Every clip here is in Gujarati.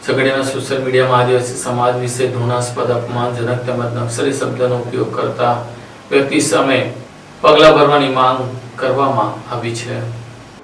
ઝઘડિયાના સોશિયલ મીડિયામાં આદિવાસી સમાજ વિશે ઘૃણાસ્પદ, અપમાનજનક તેમજ નક્સલી શબ્દનો ઉપયોગ કરતા વ્યક્તિ સામે પગલાં ભરવાની માંગ કરવામાં આવી છે।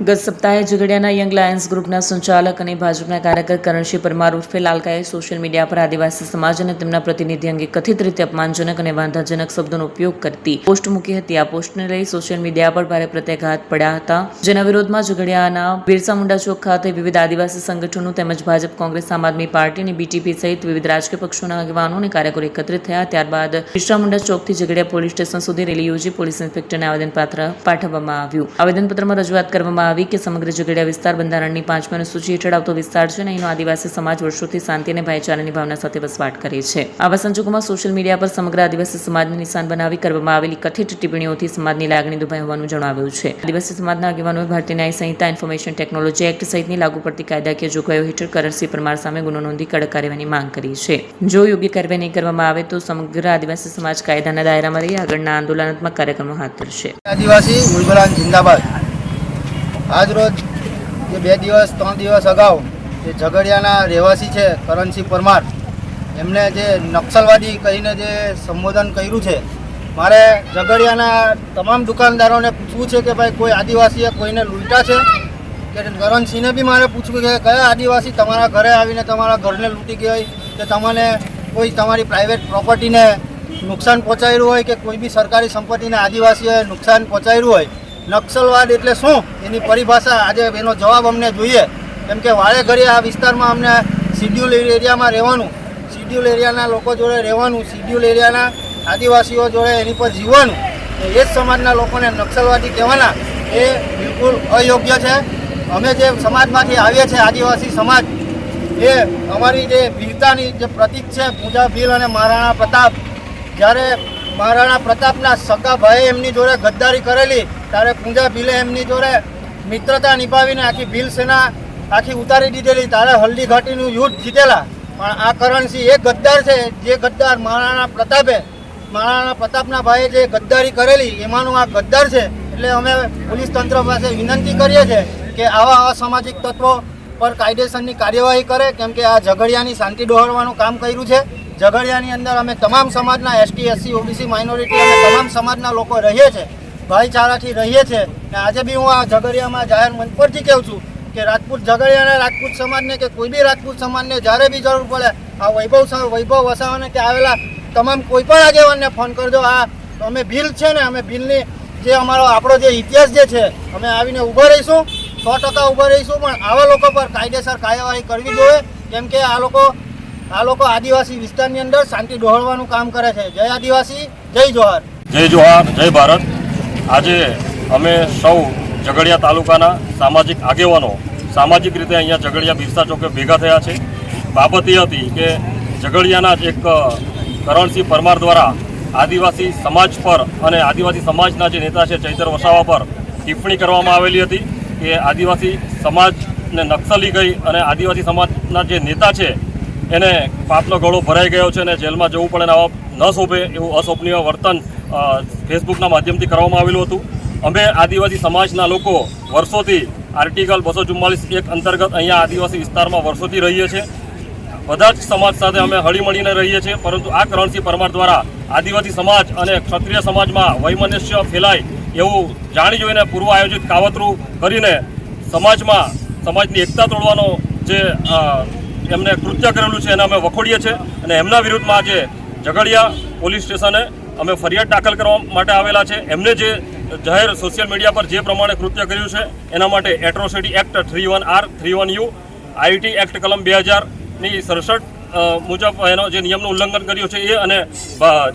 ગત સપ્તાહે ઝઘડિયાના યંગ લાયન્સ ગ્રુપના સંચાલક અને ભાજપના કાર્યકર કરણસિંહ પરમાર ઉર્ફે લાલકાએ સોશિયલ મીડિયા પર આદિવાસી સમાજ અને તેમના પ્રતિનિધિ અંગે કથિત રીતે અપમાનજનક અને વાંધાજનક શબ્દોનો ઉપયોગ કરતી પોસ્ટ મૂકી હતી। આ પોસ્ટને લઈ સોશિયલ મીડિયા પર ભારે પ્રત્યાઘાત પડ્યા હતા, જેના વિરોધમાં ઝઘડિયાના બિરસા મુંડા ચોક ખાતે વિવિધ આદિવાસી સંગઠનો તેમજ ભાજપ, કોંગ્રેસ, આમ આદમી પાર્ટી અને બીટીપી સહિત વિવિધ રાજકીય પક્ષોના આગેવાનો અને કાર્યકરો એકત્રિત થયા। ત્યારબાદ બિરસા મુંડા ચોકથી ઝઘડિયા પોલીસ સ્ટેશન સુધી રેલી યોજી પોલીસ ઇન્સ્પેક્ટરને આવેદનપત્ર પાઠવવામાં આવ્યું। આવેદનપત્રમાં રજૂઆત કરવામાં આવી કે સમગ્ર ઝઘડિયા વિસ્તાર બંધારણની 5મી અનુસૂચિ હેઠળ આવતો વિસ્તાર છે અને અહીંનો આદિવાસી સમાજ વર્ષોથી શાંતિ અને ભાઈચારાની ભાવના સાથે વસવાટ કરે છે। આવા સંજોગોમાં સોશિયલ મીડિયા પર સમગ્ર આદિવાસી સમાજને નિશાન બનાવી કરવામાં આવેલી કથિત ટિપ્પણીઓથી સમાજની લાગણી દુભાઈ હોવાનું જણાવ્યું છે। આદિવાસી સમાજના આગેવાનોએ ભારતીય ન્યાય સંહિતા, ઇન્ફોર્મેશન ટેકનોલોજી એક્ટ સહિતની લાગુ પડતી કાયદાકીય જોગવાઈઓ હેઠળ કરણસિંહ પરમાર સામે ગુનો નોંધી કડક કાર્યવાહીની માંગ કરી છે। જો યોગ્ય કાર્યવાહી નહીં કરવામાં આવે તો સમગ્ર આદિવાસી સમાજ કાયદાના દાયરામાં રહી આગળના આંદોલનાત્મક કાર્યક્રમો હાથ ધરશે। આદિવાસી ઉલગલાન જિંદાબાદ। આજ રોજ જે 2 દિવસ 3 દિવસ અગાઉ જે ઝઘડિયાના રહેવાસી છે કરણસિંહ પરમાર, એમને જે નક્સલવાદી કહીને જે સંબોધન કર્યું છે, મારે ઝઘડિયાના તમામ દુકાનદારોને પૂછવું છે કે ભાઈ કોઈ આદિવાસીએ કોઈને લૂંટા છે કે કરણસિંહને બી મારે પૂછવું કે કયા આદિવાસી તમારા ઘરે આવીને તમારા ઘરને લૂંટી ગઈ હોય કે તમને કોઈ તમારી પ્રાઇવેટ પ્રોપર્ટીને નુકસાન પહોંચાડ્યું હોય કે કોઈ બી સરકારી સંપત્તિને આદિવાસીઓએ નુકસાન પહોંચાડ્યું હોય। નક્સલવાદ એટલે શું એની પરિભાષા આજે એનો જવાબ અમને જોઈએ, કેમ કે વાળે ઘડી આ વિસ્તારમાં અમને શિડ્યુલ એરિયામાં રહેવાનું, શિડ્યુલ એરિયાના લોકો જોડે રહેવાનું, શિડ્યુલ એરિયાના આદિવાસીઓ જોડે એની પર જીવવાનું, એ જ સમાજના લોકોને નક્સલવાદી કહેવાના એ બિલકુલ અયોગ્ય છે। અમે જે સમાજમાંથી આવીએ છીએ આદિવાસી સમાજ, એ અમારી જે વીરતાની જે પ્રતીક છે પૂજા ભીલ અને મહારાણા પ્રતાપ, જ્યારે મહારાણા પ્રતાપના સગા ભાઈએ એમની જોડે ગદ્દારી કરેલી ત્યારે પૂજા ભીલે એમની જોડે મિત્રતા નિભાવીને આખી ભીલ સેના આખી ઉતારી દીધેલી, ત્યારે હલ્દી ઘાટીનું યુદ્ધ જીતેલા। પણ આ કરણસિંહ એ ગદ્દાર છે, જે ગદ્દાર મહારાણા પ્રતાપના ભાઈએ જે ગદ્દારી કરેલી એમાંનું આ ગદ્દાર છે। એટલે અમે પોલીસ તંત્ર પાસે વિનંતી કરીએ છીએ કે આવા અસામાજિક તત્વો પર કાયદેસરની કાર્યવાહી કરે, કેમ કે આ ઝઘડિયાની શાંતિ ડહોળવાનું કામ કર્યું છે। ઝઘડિયાની અંદર અમે તમામ સમાજના એસટી, એસસી, ઓબીસી, માઇનોરિટી અમે તમામ સમાજના લોકો રહીએ છીએ, ભાઈચારાથી રહીએ છીએ। આજે બી હું આ ઝઘડિયામાં જાહેર મંચ પરથી કહું છું કે રાજપૂત ઝઘડિયાના રાજપૂત સમાજને કે કોઈ બી રાજપૂત સમાજને જ્યારે બી જરૂર પડે આ વૈભવ વસાવાને કે આવેલા તમામ કોઈ પણ આગેવાનને ફોન કરજો। આ અમે ભીલ છે ને, અમે ભીલની જે આપણો જે ઇતિહાસ જે છે અમે આવીને ઊભા રહીશું, 100% ઊભા રહીશું। પણ આવા લોકો પર કાયદેસર કાર્યવાહી કરવી જોઈએ, કેમ કે આ લોકો આદિવાસી વિસ્તારની અંદર શાંતિ ડહોળવાનું કામ કરે છે। જય આદિવાસી, જય જોહાર। જય જોહાર, જય ભારત। આજે અમે સૌ ઝઘડિયા તાલુકાના સામાજિક આગેવાનો સામાજિક રીતે અહીંયા ઝઘડિયા બિરસા ચોકે ભેગા થયા છે। બાબત એ હતી કે ઝઘડિયાના જ એક કરણસિંહ પરમાર દ્વારા આદિવાસી સમાજ પર અને આદિવાસી સમાજના જે નેતા છે ચૈતર વસાવા પર ટિપ્પણી કરવામાં આવેલી હતી કે આદિવાસી સમાજને નક્સલી ગઈ અને આદિવાસી સમાજના જે નેતા છે એને પાપનો ગળો ભરાઈ ગયો છે અને જેલમાં જવું પડે ને આવા ન શોભે એવું અશોભનીય વર્તન ફેસબુકના માધ્યમથી કરવામાં આવેલું હતું। અમે આદિવાસી સમાજના લોકો વર્ષોથી આર્ટિકલ 244(1) અંતર્ગત અહીંયા આદિવાસી વિસ્તારમાં વર્ષોથી રહીએ છીએ। બધા જ સમાજ સાથે અમે હળીમળીને રહીએ છીએ, પરંતુ આ કરણસિંહ પરમાર દ્વારા આદિવાસી સમાજ અને ક્ષત્રિય સમાજમાં વૈમનસ્ય ફેલાય એવું જાણી જોઈને પૂર્વ આયોજિત કાવતરું કરીને સમાજની એકતા તોડવાનો જે એમને કૃત્ય કરેલું છે એને અમે વખોડીએ છીએ અને એમના વિરુદ્ધમાં આજે ઝઘડિયા પોલીસ સ્ટેશને અમે ફરિયાદ દાખલ કરવા માટે આવેલા છે। એમને જે જાહેર સોશિયલ મીડિયા પર જે પ્રમાણે કૃત્ય કર્યું છે એના માટે atrocity act 31R 31U IT act કલમ 2000ની 67 મુજબ એનો જે નિયમનું ઉલ્લંઘન કર્યું છે એ અને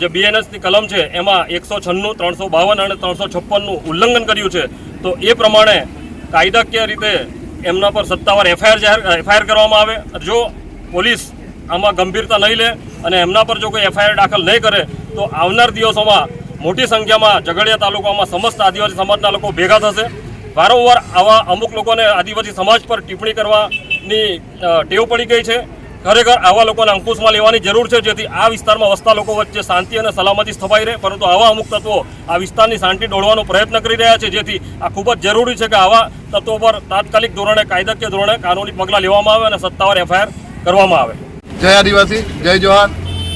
જે બીએનએસની કલમ છે એમાં 196, 352 અને 356નું ઉલ્લંઘન કર્યું છે। તો એ પ્રમાણે કાયદાકીય રીતે એમના પર સત્તાવાર એફઆઈઆર કરવામાં આવે। જો પોલીસ આમાં ગંભીરતા નહીં લે અને એમના પર જો કોઈ એફઆઈઆર દાખલ નહીં કરે તો આવનાર દિવસોમાં મોટી સંખ્યામાં ઝઘડિયા તાલુકામાં સમસ્ત આદિવાસી સમાજના લોકો ભેગા થશે। વારંવાર આવા અમુક લોકોને આદિવાસી સમાજ પર ટિપ્પણી કરવાની ટેવ પડી ગઈ છે। ખરેખર આવા લોકોને અંકુશમાં લેવાની જરૂર છે, જેથી આ વિસ્તારમાં વસતા લોકો વચ્ચે શાંતિ અને સલામતી સ્થપાઈ રહે। પરંતુ આવા અમુક તત્વો આ વિસ્તારની શાંતિ ડોળવાનો પ્રયત્ન કરી રહ્યા છે, જેથી આ ખૂબ જ જરૂરી છે કે આવા તત્વો પર તાત્કાલિક ધોરણે કાયદાકીય ધોરણે કાનૂની પગલાં લેવામાં આવે અને સત્તાવાર એફઆઈઆર કરવામાં આવે. જય આદિવાસી, જય જોહાર.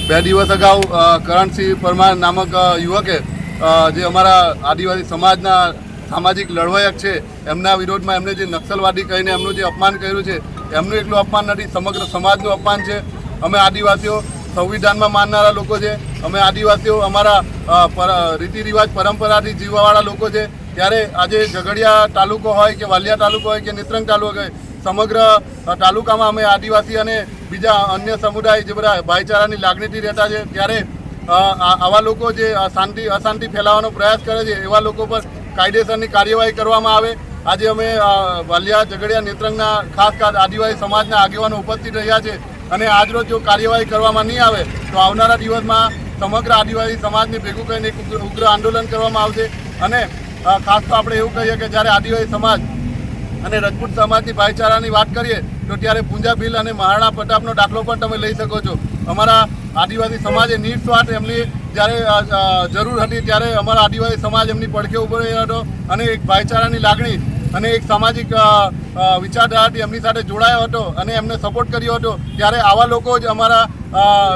2 દિવસ અગાઉ કરણસિંહ પરમાર નામક યુવકે જે અમારા આદિવાસી સમાજના સામાજિક લડવાયક છે એમના વિરોધમાં એમને જે નક્સલવાદી કહીને એમનું જે અપમાન કર્યું છે એમનું એકલું અપમાન નથી, સમગ્ર સમાજનું અપમાન છે. અમે આદિવાસીઓ સંવિધાનમાં માનનારા લોકો છે. અમે આદિવાસીઓ અમારા રીતિ રિવાજ પરંપરાથી જીવવાવાળા લોકો છે. ત્યારે આજે ઝઘડિયા તાલુકો હોય કે વાલિયા તાલુકો હોય કે નેત્રંગ તાલુકો હોય, સમગ્ર તાલુકામાં અમે આદિવાસી અને બીજા અન્ય સમુદાય જે બધા ભાઈચારાની લાગણીથી રહેતા છે. ત્યારે આવા લોકો જે અશાંતિ ફેલાવવાનો પ્રયાસ કરે છે એવા લોકો પર કાયદેસરની કાર્યવાહી કરવામાં આવે. આજે અમે વાલિયા ઝઘડિયા નેત્રંગના ખાસ આદિવાસી સમાજના આગેવાનો ઉપસ્થિત રહ્યા છે અને આજરોજ જો કાર્યવાહી કરવામાં નહીં આવે તો આવનારા દિવસમાં સમગ્ર આદિવાસી સમાજને ભેગું કરીને એક ઉગ્ર આંદોલન કરવામાં આવશે. અને ખાસ તો આપણે એવું કહીએ કે જ્યારે આદિવાસી સમાજ અને રજપૂત સમાજની ભાઈચારાની વાત કરીએ તો ત્યારે પૂંજા ભીલ અને મહારાણા પ્રતાપનો દાખલો પણ તમે લઈ શકો છો. અમારા આદિવાસી સમાજે નિસ્વાર્થ એમની જ્યારે જરૂર હતી ત્યારે અમારા આદિવાસી સમાજ એમની પડખે ઉભો રહ્યો હતો અને એક ભાઈચારાની લાગણી અને એક સામાજિક વિચારધારાથી એમની સાથે જોડાયો હતો અને એમને સપોર્ટ કર્યો હતો. ત્યારે આવા લોકો જ અમારા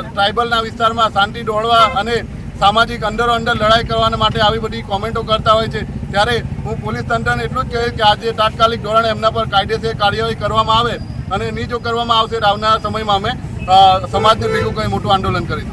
ટ્રાઇબલના વિસ્તારમાં શાંતિ દોડવા અને સામાજિક અંદરો અંદર લડાઈ કરવાના માટે આવી બધી કોમેન્ટો કરતા હોય છે. ત્યારે હું પોલીસ તંત્રને એટલું જ કહીશ કે આજે તાત્કાલિક ધોરણે એમના પર કાયદેસર કાર્યવાહી કરવામાં આવે અને નહીં જો કરવામાં આવશે તો આવનારા સમયમાં અમે સમાજને ભેગું કંઈ મોટું આંદોલન કરીશું.